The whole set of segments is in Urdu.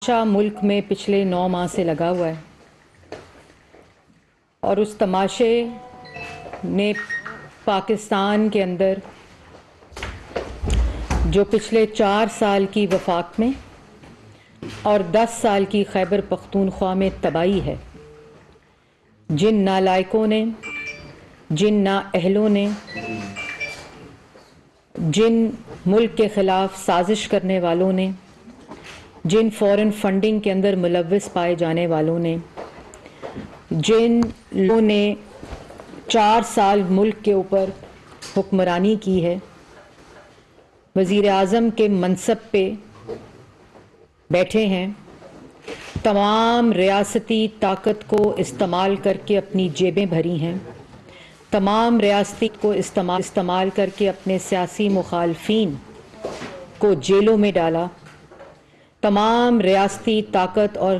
تماشا ملک میں پچھلے 9 ماہ سے لگا ہوا ہے اور اس تماشے نے پاکستان کے اندر جو پچھلے 4 سال کی وفاق میں اور 10 سال کی خیبر پختونخوا میں تباہی ہے، جن نالائقوں نے، جن نااہلوں نے، جن ملک کے خلاف سازش کرنے والوں نے، جن فورن فنڈنگ کے اندر ملوث پائے جانے والوں نے، جن لوگوں نے 4 سال ملک کے اوپر حکمرانی کی ہے، وزیر اعظم کے منصب پہ بیٹھے ہیں، تمام ریاستی طاقت کو استعمال کر کے اپنی جیبیں بھری ہیں، تمام ریاستی کو استعمال کر کے اپنے سیاسی مخالفین کو جیلوں میں ڈالا، تمام ریاستی طاقت اور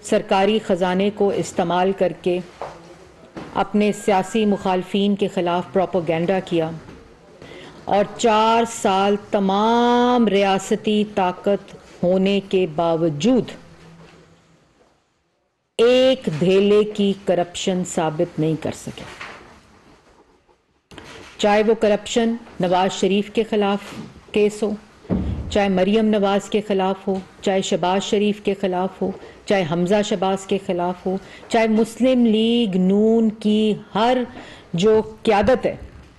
سرکاری خزانے کو استعمال کر کے اپنے سیاسی مخالفین کے خلاف پروپیگنڈا کیا، اور 4 سال تمام ریاستی طاقت ہونے کے باوجود ایک دھیلے کی کرپشن ثابت نہیں کر سکے، چاہے وہ کرپشن نواز شریف کے خلاف کیس ہو، چاہے مریم نواز کے خلاف ہو، چاہے شہباز شریف کے خلاف ہو، چاہے حمزہ شہباز کے خلاف ہو، چاہے مسلم لیگ نون کی ہر جو قیادت ہے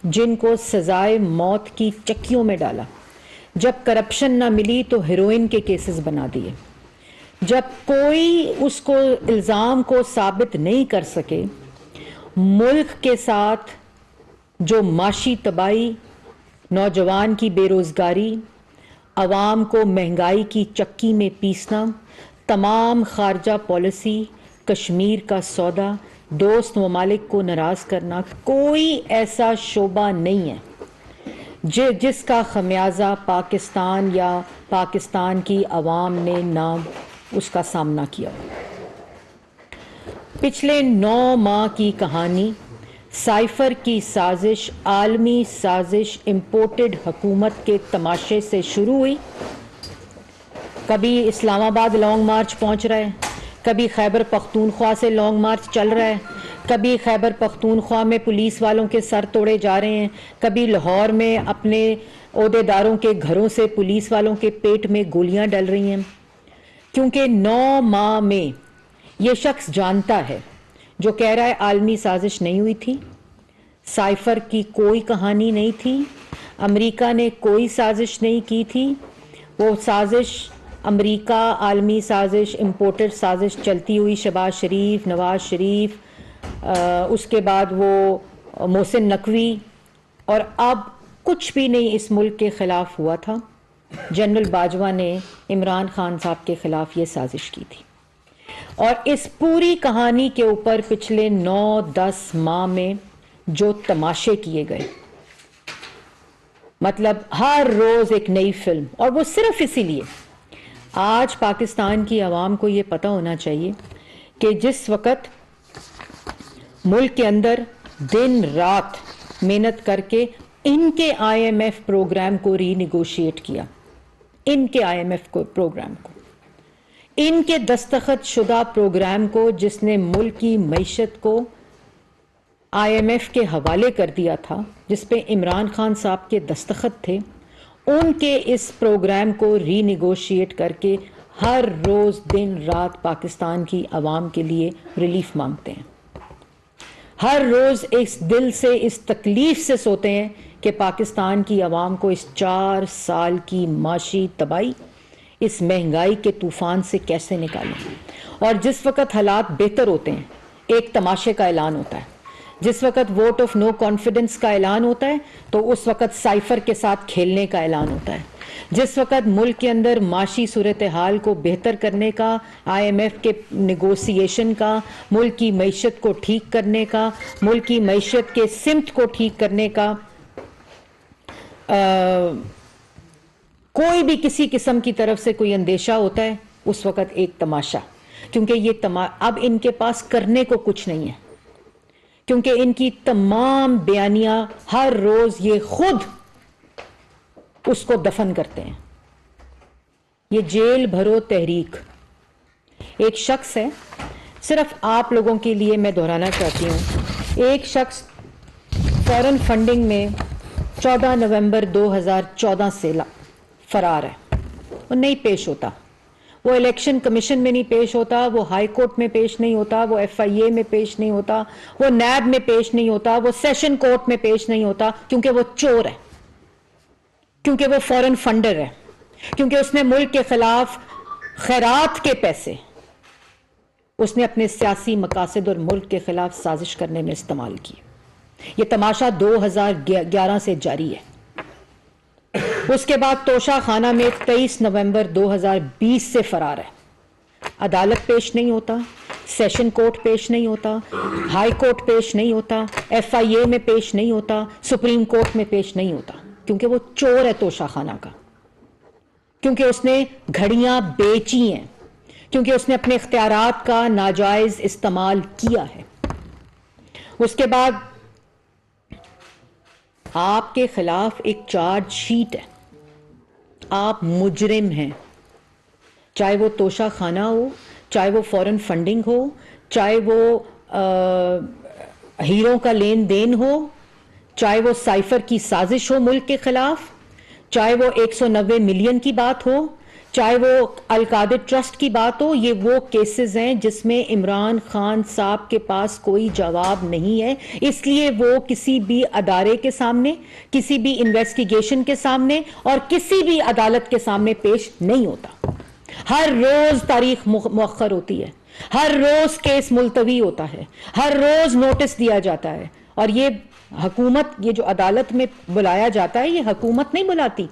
جن کو سزائے موت کی چکیوں میں ڈالا، جب کرپشن نہ ملی تو ہیروئن کے کیسز بنا دیے، جب کوئی اس کو الزام کو ثابت نہیں کر سکے، ملک کے ساتھ جو معاشی تباہی، نوجوان کی بے روزگاری، عوام کو مہنگائی کی چکی میں پیسنا، تمام خارجہ پالیسی، کشمیر کا سودا، دوست ممالک کو ناراض کرنا، کوئی ایسا شعبہ نہیں ہے جس کا خمیازہ پاکستان یا پاکستان کی عوام نے نہ اس کا سامنا کیا۔ پچھلے 9 ماہ کی کہانی سائفر کی سازش، عالمی سازش، امپورٹڈ حکومت کے تماشے سے شروع ہوئی۔ کبھی اسلام آباد لانگ مارچ پہنچ رہا ہے، کبھی خیبر پختونخوا سے لانگ مارچ چل رہا ہے، کبھی خیبر پختونخوا میں پولیس والوں کے سر توڑے جا رہے ہیں، کبھی لاہور میں اپنے عہدیداروں کے گھروں سے پولیس والوں کے پیٹ میں گولیاں ڈل رہی ہیں، کیونکہ 9 ماہ میں یہ شخص جانتا ہے، جو کہہ رہا ہے عالمی سازش نہیں ہوئی تھی، سائفر کی کوئی کہانی نہیں تھی، امریکہ نے کوئی سازش نہیں کی تھی، وہ سازش امریکہ عالمی سازش، امپورٹڈ سازش چلتی ہوئی شہباز شریف، نواز شریف، اس کے بعد وہ محسن نقوی، اور اب کچھ بھی نہیں اس ملک کے خلاف ہوا تھا۔ جنرل باجوہ نے عمران خان صاحب کے خلاف یہ سازش کی تھی، اور اس پوری کہانی کے اوپر پچھلے 9-10 ماہ میں جو تماشے کیے گئے، مطلب ہر روز ایک نئی فلم، اور وہ صرف اسی لیے آج پاکستان کی عوام کو یہ پتہ ہونا چاہیے کہ جس وقت ملک کے اندر دن رات محنت کر کے ان کے آئی ایم ایف پروگرام کو ری نیگوشیٹ کیا، ان کے آئی ایم ایف پروگرام کو، ان کے دستخط شدہ پروگرام کو، جس نے ملک کی معیشت کو آئی ایم ایف کے حوالے کر دیا تھا، جس پہ عمران خان صاحب کے دستخط تھے، ان کے اس پروگرام کو ری نیگوشیٹ کر کے ہر روز دن رات پاکستان کی عوام کے لیے ریلیف مانگتے ہیں، ہر روز اس دل سے، اس تکلیف سے سوتے ہیں کہ پاکستان کی عوام کو اس 4 سال کی معاشی تباہی، اس مہنگائی کے طوفان سے کیسے نکالیں۔ اور جس وقت حالات بہتر ہوتے ہیں ایک تماشے کا اعلان ہوتا ہے، جس وقت ووٹ آف نو کانفیڈنس کا اعلان ہوتا ہے تو اس وقت سائفر کے ساتھ کھیلنے کا اعلان ہوتا ہے، جس وقت ملک کے اندر معاشی صورتحال کو بہتر کرنے کا، آئی ایم ایف کے نیگوسیشن کا، ملک کی معیشت کو ٹھیک کرنے کا، ملک کی معیشت کے سمت کو ٹھیک کرنے کا کوئی بھی کسی قسم کی طرف سے کوئی اندیشہ ہوتا ہے، اس وقت ایک تماشا، کیونکہ یہ اب ان کے پاس کرنے کو کچھ نہیں ہے، کیونکہ ان کی تمام بیانیاں ہر روز یہ خود اس کو دفن کرتے ہیں۔ یہ جیل بھرو تحریک ایک شخص ہے, صرف آپ لوگوں کے لیے میں دہرانا چاہتی ہوں, ایک شخص فورن فنڈنگ میں 14 نومبر 2014 سے فرار ہے. وہ نہیں پیش ہوتا, وہ الیکشن کمیشن میں نہیں پیش ہوتا, وہ ہائی کورٹ میں پیش نہیں ہوتا, وہ ایف آئی اے میں پیش نہیں ہوتا, وہ نیب میں پیش نہیں ہوتا, وہ سیشن کورٹ میں پیش نہیں ہوتا, کیونکہ وہ چور ہے, کیونکہ وہ فورن فنڈر ہے, کیونکہ اس نے ملک کے خلاف خیرات کے پیسے اس نے اپنے سیاسی مقاصد اور ملک کے خلاف سازش کرنے میں استعمال کی. یہ تماشا 2011 سے جاری ہے. اس کے بعد توشہ خانہ میں 23 نومبر 2020 سے فرار ہے. عدالت پیش نہیں ہوتا, سیشن کورٹ پیش نہیں ہوتا, ہائی کورٹ پیش نہیں ہوتا, ایف آئی اے میں پیش نہیں ہوتا, سپریم کورٹ میں پیش نہیں ہوتا, کیونکہ وہ چور ہے توشہ خانہ کا, کیونکہ اس نے گھڑیاں بیچی ہیں, کیونکہ اس نے اپنے اختیارات کا ناجائز استعمال کیا ہے. اس کے بعد آپ کے خلاف ایک چارج شیٹ ہے, آپ مجرم ہیں, چاہے وہ توشہ خانہ ہو, چاہے وہ فورن فنڈنگ ہو, چاہے وہ ہیروں کا لین دین ہو, چاہے وہ سائفر کی سازش ہو ملک کے خلاف, چاہے وہ 190 ملین کی بات ہو, چاہے وہ القادر ٹرسٹ کی بات ہو. یہ وہ کیسز ہیں جس میں عمران خان صاحب کے پاس کوئی جواب نہیں ہے, اس لیے وہ کسی بھی ادارے کے سامنے, کسی بھی انویسٹیگیشن کے سامنے اور کسی بھی عدالت کے سامنے پیش نہیں ہوتا. ہر روز تاریخ مؤخر ہوتی ہے, ہر روز کیس ملتوی ہوتا ہے, ہر روز نوٹس دیا جاتا ہے. اور یہ حکومت, یہ جو عدالت میں بلایا جاتا ہے, یہ حکومت نہیں بلاتی,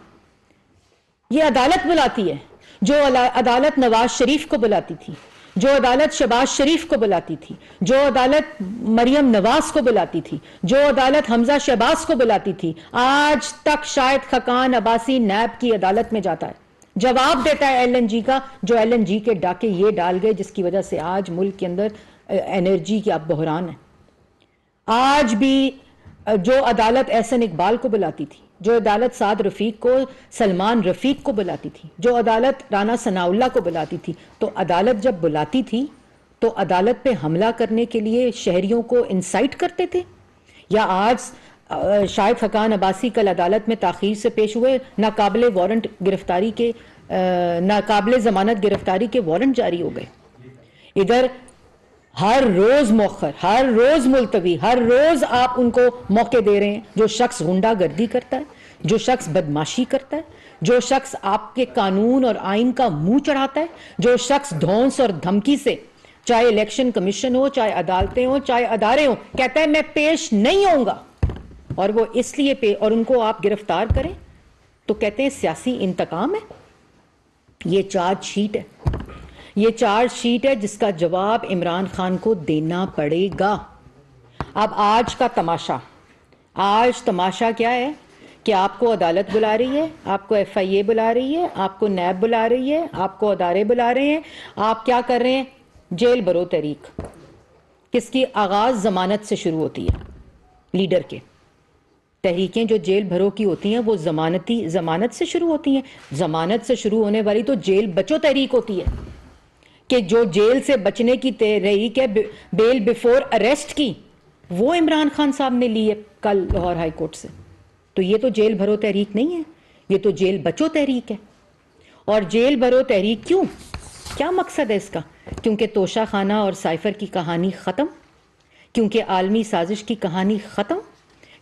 یہ عدالت بلاتی ہے. جو عدالت نواز شریف کو بلاتی تھی, جو عدالت شہباز شریف کو بلاتی تھی, جو عدالت مریم نواز کو بلاتی تھی, جو عدالت حمزہ شہباز کو بلاتی تھی, آج تک شاہد خاقان عباسی نیب کی عدالت میں جاتا ہے, جواب دیتا ہے ایل این جی کا, جو ایل این جی کے ڈاکے یہ ڈال گئے جس کی وجہ سے آج ملک کے اندر انرجی کی اب بحران ہے. آج بھی جو عدالت احسن اقبال کو بلاتی تھی, جو عدالت سعد رفیق کو, سلمان رفیق کو بلاتی تھی, جو عدالت رانا ثناء اللہ کو بلاتی تھی, تو عدالت جب بلاتی تھی تو عدالت پہ حملہ کرنے کے لیے شہریوں کو انسائٹ کرتے تھے. یا آج شاہد خاقان عباسی کل عدالت میں تاخیر سے پیش ہوئے, ناقابل وارنٹ گرفتاری کے, ناقابل ضمانت گرفتاری کے وارنٹ جاری ہو گئے. ادھر ہر روز مؤخر, ہر روز ملتوی, ہر روز آپ ان کو موقع دے رہے ہیں. جو شخص غنڈہ گردی کرتا ہے, جو شخص بدماشی کرتا ہے, جو شخص آپ کے قانون اور آئین کا منہ چڑھاتا ہے, جو شخص دھونس اور دھمکی سے, چاہے الیکشن کمیشن ہو, چاہے عدالتیں ہوں, چاہے ادارے ہوں, کہتا ہے میں پیش نہیں ہوں گا, اور وہ اس لیے اور ان کو آپ گرفتار کریں تو کہتے ہیں سیاسی انتقام ہے. یہ چارج شیٹ ہے, یہ چارج شیٹ ہے جس کا جواب عمران خان کو دینا پڑے گا. اب آج کا تماشا, آج تماشا کیا ہے کہ آپ کو عدالت بلا رہی ہے, آپ کو ایف آئی اے بلا رہی ہے, آپ کو نیب بلا رہی ہے, آپ کو ادارے بلا رہے ہیں. آپ کیا کر رہے ہیں؟ جیل بھرو تحریک, کس کی آغاز ضمانت سے شروع ہوتی ہے. لیڈر کے تحریکیں جو جیل بھرو کی ہوتی ہیں وہ ضمانت سے شروع ہوتی ہیں. ضمانت سے شروع ہونے والی تو جیل بچو تحریک ہوتی ہے, کہ جو جیل سے بچنے کی تحریک ہے, بیل بیفور اریسٹ کی, وہ عمران خان صاحب نے لی ہے کل لاہور ہائی کورٹ سے. تو یہ تو جیل بھرو تحریک نہیں ہے, یہ تو جیل بچو تحریک ہے. اور جیل بھرو تحریک کیوں؟ کیا مقصد ہے اس کا؟ کیونکہ توشہ خانہ اور سائفر کی کہانی ختم, کیونکہ عالمی سازش کی کہانی ختم,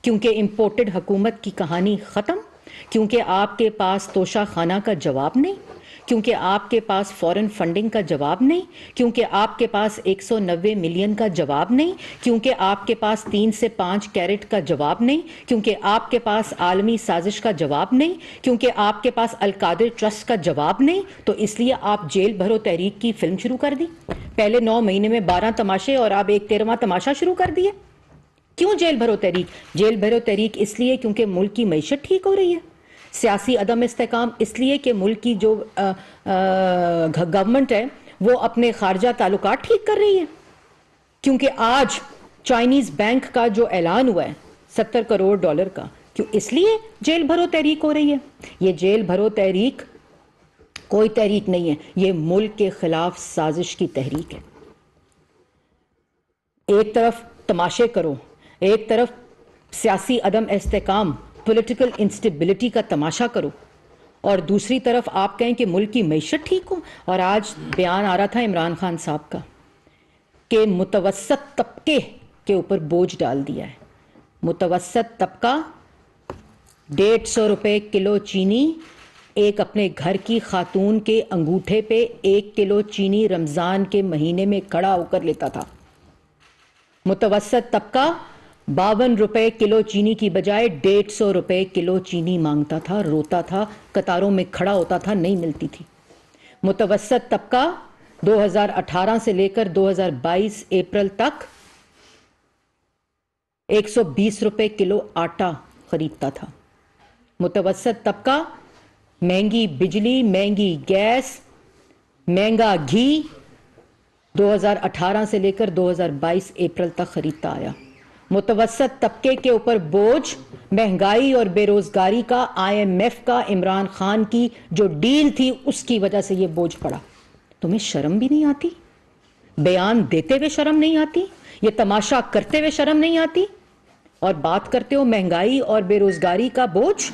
کیونکہ امپورٹڈ حکومت کی کہانی ختم, کیونکہ آپ کے پاس توشہ خانہ کا جواب نہیں, کیونکہ آپ کے پاس فورن فنڈنگ کا جواب نہیں, کیونکہ آپ کے پاس 190 ملین کا جواب نہیں, کیونکہ آپ کے پاس 3 سے 5 کیرٹ کا جواب نہیں, کیونکہ آپ کے پاس عالمی سازش کا جواب نہیں, کیونکہ آپ کے پاس القادر ٹرسٹ کا جواب نہیں, تو اس لیے آپ جیل بھرو تحریک کی فلم شروع کر دی. پہلے 9 مہینے میں 12 تماشے اور اب ایک 13واں تماشا شروع کر دیے. کیوں جیل بھرو تحریک؟ جیل بھرو تحریک اس لیے کیونکہ ملک کی معیشت ٹھیک ہو رہی ہے. سیاسی عدم استحکام اس لیے کہ ملک کی جو گورنمنٹ ہے وہ اپنے خارجہ تعلقات ٹھیک کر رہی ہے. کیونکہ آج چائنیز بینک کا جو اعلان ہوا ہے $70 کروڑ کا, کیوں اس لیے جیل بھرو تحریک ہو رہی ہے. یہ جیل بھرو تحریک کوئی تحریک نہیں ہے، یہ ملک کے خلاف سازش کی تحریک ہے۔ ایک طرف تماشے کرو، ایک طرف سیاسی عدم استحکام، پولیٹیکل انسٹیبلٹی کا تماشا کرو، اور دوسری طرف آپ کہیں کہ ملک کی معیشت ٹھیک ہو۔ اور آج بیان آ رہا تھا عمران خان صاحب کا کہ متوسط طبقے کے اوپر بوجھ ڈال دیا ہے۔ متوسط طبقہ 150 روپے کلو چینی، ایک اپنے گھر کی خاتون کے انگوٹھے پہ 1 کلو چینی رمضان کے مہینے میں کھڑا ہو کر لیتا تھا۔ متوسط طبقہ 52 روپے کلو چینی کی بجائے 150 روپے کلو چینی مانگتا تھا، روتا تھا، قطاروں میں کھڑا ہوتا تھا، نہیں ملتی تھی۔ متوسط طبقہ 2018 سے لے کر 2022 اپریل تک 120 روپے کلو آٹا خریدتا تھا۔ متوسط طبقہ مہنگی بجلی، مہنگی گیس، مہنگا گھی 2018 سے لے کر 2022 اپریل تک خریدتا آیا۔ متوسط طبقے کے اوپر بوجھ مہنگائی اور بے روزگاری کا IMF کا عمران خان کی جو ڈیل تھی اس کی وجہ سے یہ بوجھ پڑا۔ تمہیں شرم بھی نہیں آتی؟ بیان دیتے ہوئے شرم نہیں آتی؟ یہ تماشا کرتے ہوئے شرم نہیں آتی؟ اور بات کرتے ہو مہنگائی اور بے روزگاری کا بوجھ۔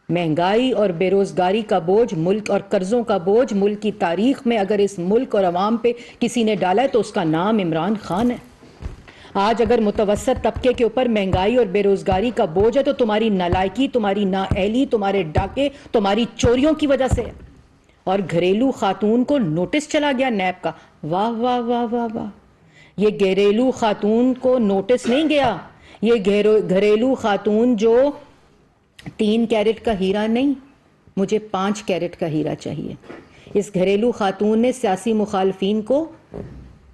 مہنگائی اور بے روزگاری کا بوجھ، ملک اور قرضوں کا بوجھ ملک کی تاریخ میں اگر اس ملک اور عوام پہ کسی نے ڈالا ہے تو اس کا نام عمران خان ہے۔ آج اگر متوسط طبقے کے اوپر مہنگائی اور بے روزگاری کا بوجھ ہے تو تمہاری نالائکی، تمہاری نااہلی، تمہارے ڈاکے، تمہاری چوریوں کی وجہ سے ہے۔ اور گھریلو خاتون کو نوٹس چلا گیا نیب کا۔ واہ واہ واہ واہ واہ، یہ گھریلو خاتون کو نوٹس نہیں گیا، یہ گھریلو خاتون جو 3 کیرٹ کا ہیرا نہیں، مجھے 5 کیرٹ کا ہیرا چاہیے۔ اس گھریلو خاتون نے سیاسی مخالفین کو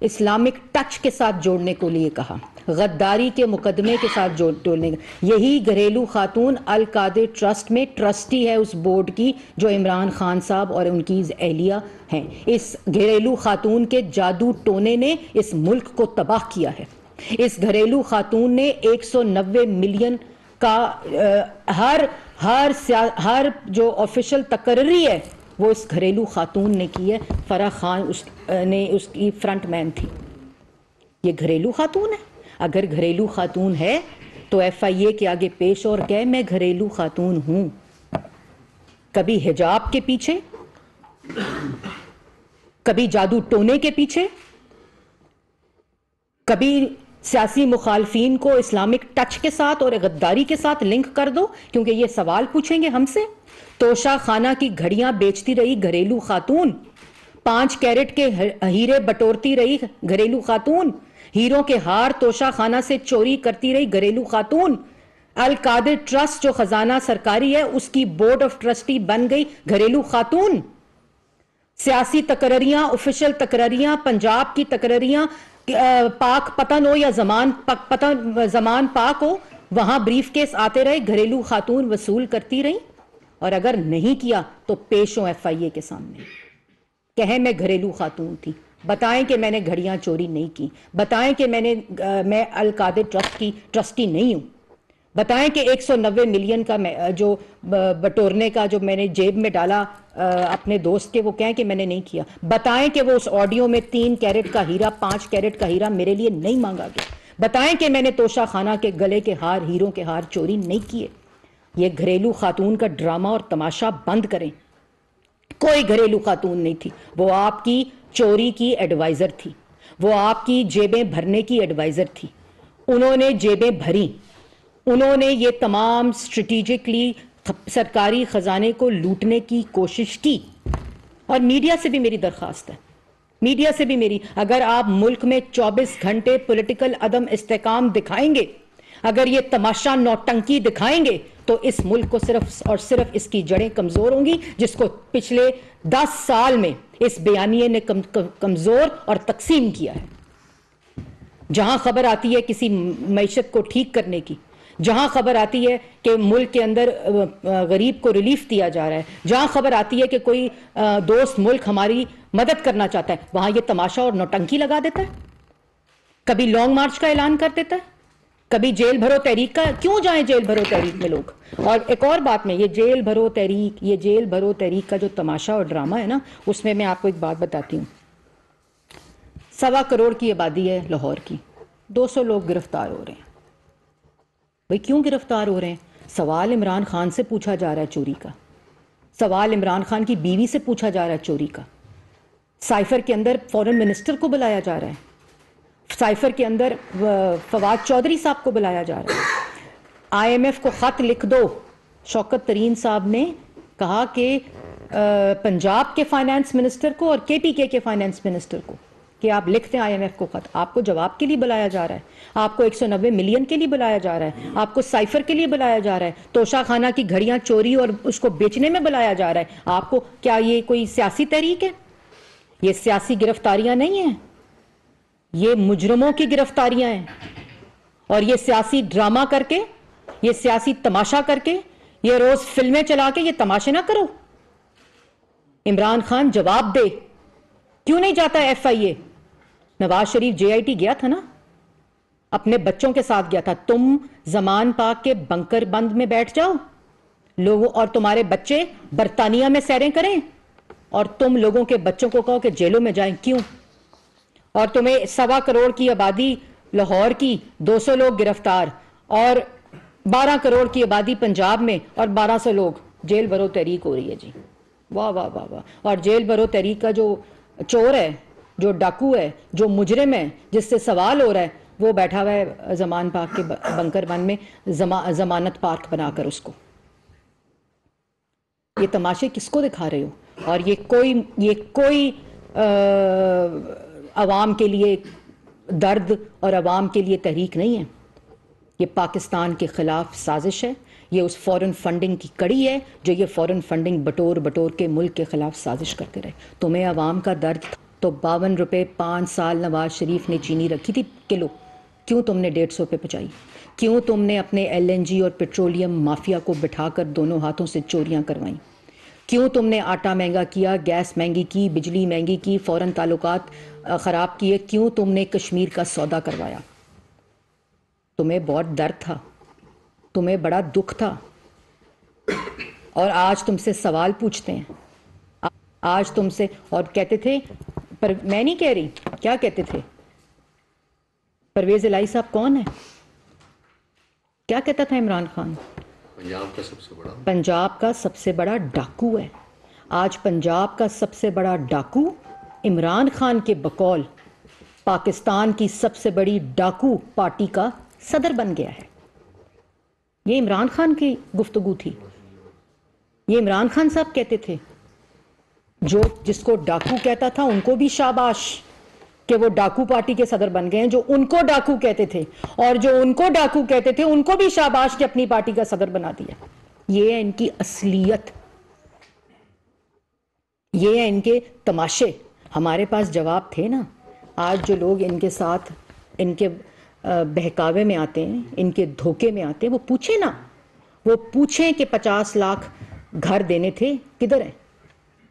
اسلامک ٹچ کے ساتھ جوڑنے کو لیے کہا، غداری کے مقدمے کے ساتھ جوڑنے کا۔ یہی گھریلو خاتون القادر ٹرسٹ میں ٹرسٹی ہے اس بورڈ کی جو عمران خان صاحب اور ان کی اہلیہ ہیں۔ اس گھریلو خاتون کے جادو ٹونے نے اس ملک کو تباہ کیا ہے۔ اس گھریلو خاتون نے 190 ملین کا ہر جو آفیشل تقرری ہے وہ اس گھریلو خاتون نے کی ہے۔ فرح خان نے اس کی فرنٹ مین تھی۔ یہ گھریلو خاتون ہے؟ اگر گھریلو خاتون ہے تو FIA کے آگے پیش اور کہے میں گھریلو خاتون ہوں۔ کبھی حجاب کے پیچھے، کبھی جادو ٹونے کے پیچھے، کبھی سیاسی مخالفین کو اسلامک ٹچ کے ساتھ اور غداری کے ساتھ لنک کر دو، کیونکہ یہ سوال پوچھیں گے ہم سے۔ توشہ خانہ کی گھڑیاں بیچتی رہی گھریلو خاتون، 5 کیرٹ کے ہیرے بٹورتی رہی گھریلو خاتون، ہیروں کے ہار توشہ خانہ سے چوری کرتی رہی گھریلو خاتون، القادر ٹرسٹ جو خزانہ سرکاری ہے اس کی بورڈ آف ٹرسٹی بن گئی گھریلو خاتون۔ سیاسی تقرریاں، آفیشل تقرریاں، پنجاب کی تقرریاں، پاک پتن ہو یا زمان پاک ہو، وہاں بریف کیس آتے رہے، گھریلو خاتون وصول کرتی رہی، اور اگر نہیں کیا تو پیش ہوں FIA کے سامنے، کہیں میں گھریلو خاتون تھی، بتائیں کہ میں نے گھڑیاں چوری نہیں کی، بتائیں کہ میں القادر ٹرسٹ کی ٹرسٹی نہیں ہوں، بتائیں کہ 190 ملین کا جو بٹورنے کا جو میں نے جیب میں ڈالا اپنے دوست کے، وہ کہیں کہ میں نے نہیں کیا، بتائیں کہ وہ اس آڈیو میں 3 کیرٹ کا ہیرا، 5 کیرٹ کا ہیرا میرے لیے نہیں مانگا گیا، بتائیں کہ میں نے توشہ خانہ کے گلے کے ہار، ہیروں کے ہار چوری نہیں کیے۔ یہ گھریلو خاتون کا ڈرامہ اور تماشا بند کریں۔ کوئی گھریلو خاتون نہیں تھی، وہ آپ کی چوری کی ایڈوائزر تھی، وہ آپ کی جیبیں بھرنے کی ایڈوائزر تھی، انہوں نے جیبیں بھری، انہوں نے یہ تمام اسٹریٹجکلی سرکاری خزانے کو لوٹنے کی کوشش کی۔ اور میڈیا سے بھی میری درخواست ہے، میڈیا سے بھی میری، اگر آپ ملک میں 24 گھنٹے پولیٹیکل عدم استحکام دکھائیں گے، اگر یہ تماشا نوٹنکی دکھائیں گے تو اس ملک کو صرف اور صرف اس کی جڑیں کمزور ہوں گی، جس کو پچھلے 10 سال میں اس بیانیے نے کمزور اور تقسیم کیا ہے۔ جہاں خبر آتی ہے کسی معیشت کو ٹھیک کرنے کی، جہاں خبر آتی ہے کہ ملک کے اندر غریب کو ریلیف دیا جا رہا ہے، جہاں خبر آتی ہے کہ کوئی دوست ملک ہماری مدد کرنا چاہتا ہے، وہاں یہ تماشا اور نوٹنکی لگا دیتا ہے، کبھی لانگ مارچ کا اعلان کر دیتا ہے، کبھی جیل بھرو تحریک کا کیوں جائیں جیل بھرو تحریک میں لوگ؟ اور ایک اور بات میں، یہ جیل بھرو تحریک کا جو تماشا اور ڈرامہ ہے نا، اس میں آپ کو ایک بات بتاتی ہوں. 1.25 کروڑ کی آبادی ہے لاہور کی، 200 لوگ گرفتار ہو رہے ہیں. بھئی کیوں گرفتار ہو رہے ہیں؟ سوال عمران خان سے پوچھا جا رہا ہے چوری کا، سوال عمران خان کی بیوی سے پوچھا جا رہا ہے چوری کا. سائفر کے اندر فورن منسٹر کو بلایا جا رہا ہے، سائفر کے اندر فواد چودھری صاحب کو بلایا جا رہا ہے. آئی ایم ایف کو خط لکھ دو. شوکت ترین صاحب نے کہا کہ پنجاب کے فائنانس منسٹر کو اور کے پی کے فائنانس منسٹر کو کہ آپ لکھتے ہیں آئی ایم ایف کو خط. آپ کو جواب کے لیے بلایا جا رہا ہے، آپ کو 190 ملین کے لیے بلایا جا رہا ہے، آپ کو سائفر کے لیے بلایا جا رہا ہے، توشہ خانہ کی گھڑیاں چوری اور اس کو بیچنے میں بلایا جا رہا ہے. آپ کو کیا یہ کوئی سیاسی تحریک ہے؟ یہ سیاسی گرفتاریاں نہیں ہیں، یہ مجرموں کی گرفتاریاں ہیں. اور یہ سیاسی ڈرامہ کر کے، یہ سیاسی تماشا کر کے، یہ روز فلمیں چلا کے یہ تماشے نہ کرو. عمران خان جواب دے. کیوں نہیں جاتا F I a? Nawaz Sharif J I T گیا تھا نا، اپنے بچوں کے ساتھ گیا تھا. تم زمان پاک کے بنکر بند میں بیٹھ جاؤ لوگوں، اور تمہارے بچے برطانیہ میں سیریں کریں، اور تم لوگوں کے بچوں کو کہو کہ جیلوں میں جائیں. کیوں؟ اور تمہیں 1.25 کروڑ کی آبادی لاہور کی، 200 لوگ گرفتار، اور 12 کروڑ کی آبادی پنجاب میں اور 1200 لوگ. جیل بھرو تحریک ہو رہی ہے جی. واہ واہ واہ واہ. اور جیل بھرو تحریک کا جو چور ہے، جو ڈاکو ہے، جو مجرم ہے، جس سے سوال ہو رہا ہے، وہ بیٹھا ہوا ہے زمان پاک کے بنکر بند میں، ضمانت پارک بنا کر اس کو. یہ تماشے کس کو دکھا رہے ہو؟ اور یہ کوئی عوام کے لیے درد اور عوام کے لیے تحریک نہیں ہے. یہ پاکستان کے خلاف سازش ہے. یہ اس فورن فنڈنگ کی کڑی ہے جو یہ فورن فنڈنگ بٹور کے ملک کے خلاف سازش کرتے رہے. تمہیں عوام کا درد تو 52 روپے 5 سال نواز شریف نے چینی رکھی تھی کلو، کیوں تم نے 150 پہ پہنچائی؟ کیوں تم نے اپنے ایل این جی اور پیٹرولیم مافیا کو بٹھا کر دونوں ہاتھوں سے چوریاں کروائیں؟ کیوں تم نے آٹا مہنگا کیا، گیس مہنگی کی، بجلی مہنگی کی، فورن تعلقات خراب کیے؟ کیوں تم نے کشمیر کا سودا کروایا؟ تمہیں بہت درد تھا، تمہیں بڑا دکھ تھا، اور آج تم سے سوال پوچھتے ہیں. آج تم سے اور کہتے تھے، پر میں نہیں کہہ رہی، کیا کہتے تھے؟ پرویز الہی صاحب کون ہے؟ کیا کہتا تھا عمران خان؟ پنجاب کا سب سے بڑا ڈاکو ہے. آج پنجاب کا سب سے بڑا ڈاکو عمران خان کے بقول پاکستان کی سب سے بڑی ڈاکو پارٹی کا صدر بن گیا ہے. یہ عمران خان کی گفتگو تھی. یہ عمران خان صاحب کہتے تھے. جو جس کو ڈاکو کہتا تھا ان کو بھی شاباش کہ وہ ڈاکو پارٹی کے صدر بن گئے ہیں. جو ان کو ڈاکو کہتے تھے اور جو ان کو ڈاکو کہتے تھے ان کو بھی شاباش کہ اپنی پارٹی کا صدر بنا دیا. یہ ہے ان کی اصلیت، یہ ہے ان کے تماشے. ہمارے پاس جواب تھے نا. آج جو لوگ ان کے ساتھ، ان کے بہکاوے میں آتے ہیں، ان کے دھوکے میں آتے ہیں، وہ پوچھیں نا، وہ پوچھیں کہ 50 لاکھ گھر دینے تھے کدھر ہے؟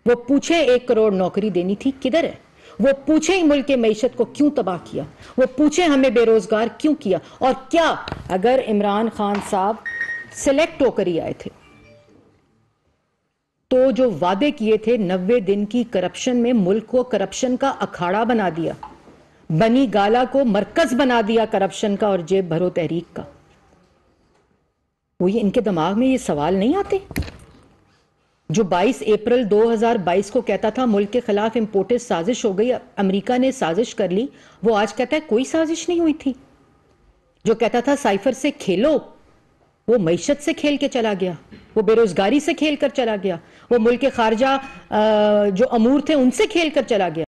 وہ پوچھیں 1 کروڑ نوکری دینی تھی کدھر ہے؟ وہ پوچھیں ملک کے معیشت کو کیوں تباہ کیا؟ وہ پوچھیں ہمیں بے روزگار کیوں کیا؟ اور کیا اگر عمران خان صاحب سلیکٹ ہو کر ہی آئے تھے تو جو وعدے کیے تھے 90 دن کی کرپشن میں ملک کو کرپشن کا اکھاڑا بنا دیا، بنی گالا کو مرکز بنا دیا کرپشن کا اور جیب بھرو تحریک کا، وہ ان کے دماغ میں یہ سوال نہیں آتے؟ جو 22 اپریل 2022 کو کہتا تھا ملک کے خلاف امپورٹڈ سازش ہو گئی، امریکہ نے سازش کر لی، وہ آج کہتا ہے کوئی سازش نہیں ہوئی تھی. جو کہتا تھا سائفر سے کھیلو، وہ معیشت سے کھیل کے چلا گیا، وہ بے روزگاری سے کھیل کر چلا گیا، وہ ملک خارجہ جو امور تھے ان سے کھیل کر چلا گیا.